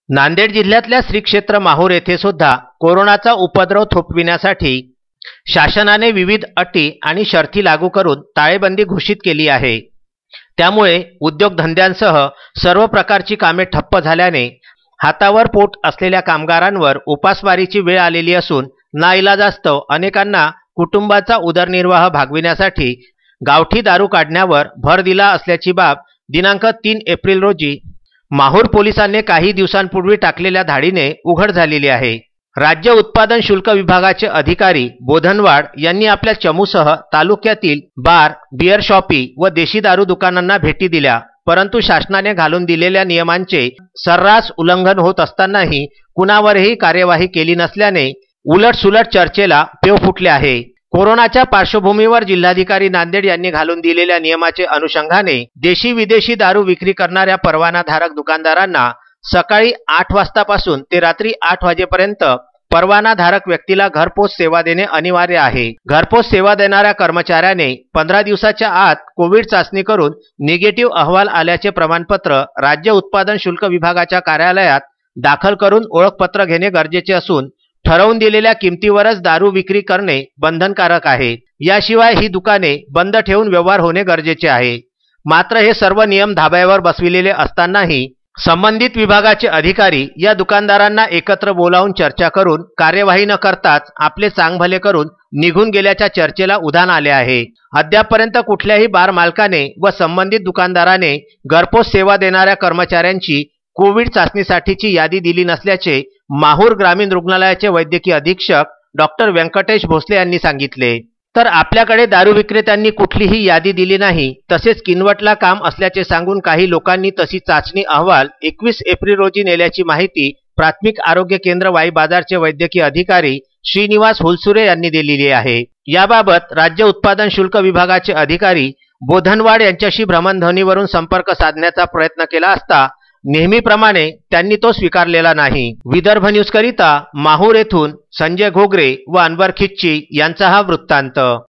नांदेड जिल्ह्यातल्या श्री क्षेत्र माहूर येथे सुद्धा कोरोनाचा उपद्रव थोपविण्यासाठी शासनाने विविध अटी आणि शर्ती लागू करून टाळेबंदी घोषित केली आहे। त्यामुळे उद्योगधंद्यांसह सर्व प्रकारची कामे ठप्प झाल्याने हातावर पोट असलेल्या कामगारांवर उपासमारीची वेळ आलेली असून नाईलाजास्तव अनेकांना कुटुंबाचा उदरनिर्वाह भागविण्यासाठी गावठी दारू काढण्यावर भर दिला असल्याची बाब दिनांक 3 एप्रिल रोजी माहूर पोलिसांनी काही दिवसांपूर्वी टाकलेल्या धाडीने उघड झालेली आहे। राज्य उत्पादन शुल्क विभागाचे अधिकारी बोधनवाड यांनी आपल्या चमूसह तालुक्यातील बार, बियर शॉपी व देशी दारू दुकानांना भेटी दिल्या, परंतु शासनाने घालून दिलेल्या नियमांचे सर्रास उल्लंघन होत असतानाही कुणावरही कार्यवाही केली नसल्याने उलटसुलट चर्चेला पेव फुटले आहे। कोरोनाच्या पार्श्वभूमीवर जिल्हाधिकारी नांदेड यांनी घालून दिलेल्या नियमाचे अनुषंगाने देशी विदेशी दारू विक्री करणाऱ्या परवानाधारक दुकानदारांना सकाळी 8 वाजतापासून ते रात्री 8 वाजेपर्यंत परवानाधारक व्यक्तीला घरपोच सेवा देणे अनिवार्य आहे। घरपोच सेवा देणाऱ्या कर्मचाऱ्याने 15 दिवसाच्या आत कोविड चाचणी करून निगेटिव्ह अहवाल आल्याचे प्रमाणपत्र राज्य उत्पादन शुल्क विभागाच्या कार्यालयात दाखल करून ओळखपत्र घेणे गरजेचे असून ठरवून दिलेल्या किमतीवरच दारू विक्री करणे बंधनकारक आहे। याशिवाय ही दुकाने बंद ठेवून व्यवहार होणे गरजेचे आहे। मात्र हे सर्व नियम धाब्यावर बसविलेले असतानाही संबंधित विभागाचे अधिकारी या दुकानदारांना एकत्र बोलावून चर्चा करून कार्यवाही न करताच आपले चांगभले करून निघून गेल्याच्या चर्चेला उधाण आले आहे। अद्यापपर्यंत कुठल्याही बार मालकाने व संबंधित दुकानदाराने घरपोच सेवा देणाऱ्या कर्मचाऱ्यांची कोविड चाचणीसाठीची यादी दिली नसल्याचे माहूर ग्रामीण रुग्णालयाचे वैद्यकीय अधीक्षक डॉक्टर व्यंकटेश भोसले यांनी सांगितले। तर आपल्याकडे दारू विक्रेत्यांनी कुठलीही यादी दिली नाही, तसेच किनवटला काम असल्याचे सांगून काही लोकांनी तशी चाचणी अहवाल 21 एप्रिल रोजी नेल्याची माहिती प्राथमिक आरोग्य केंद्र वाई बाजारचे वैद्यकीय अधिकारी श्रीनिवास हुलसुरे यांनी दिलेली आहे। याबाबत राज्य उत्पादन शुल्क विभागाचे अधिकारी बोधनवाड यांच्याशी भ्रमणध्वनीवरून संपर्क साधण्याचा प्रयत्न केला असता नेहमीप्रमाणे त्यांनी तो स्वीकारलेला नाही। विदर्भ न्यूज करिता माहूर येथून संजय घोगरे व अनवर खिच्ची यांचा हा वृत्तांत।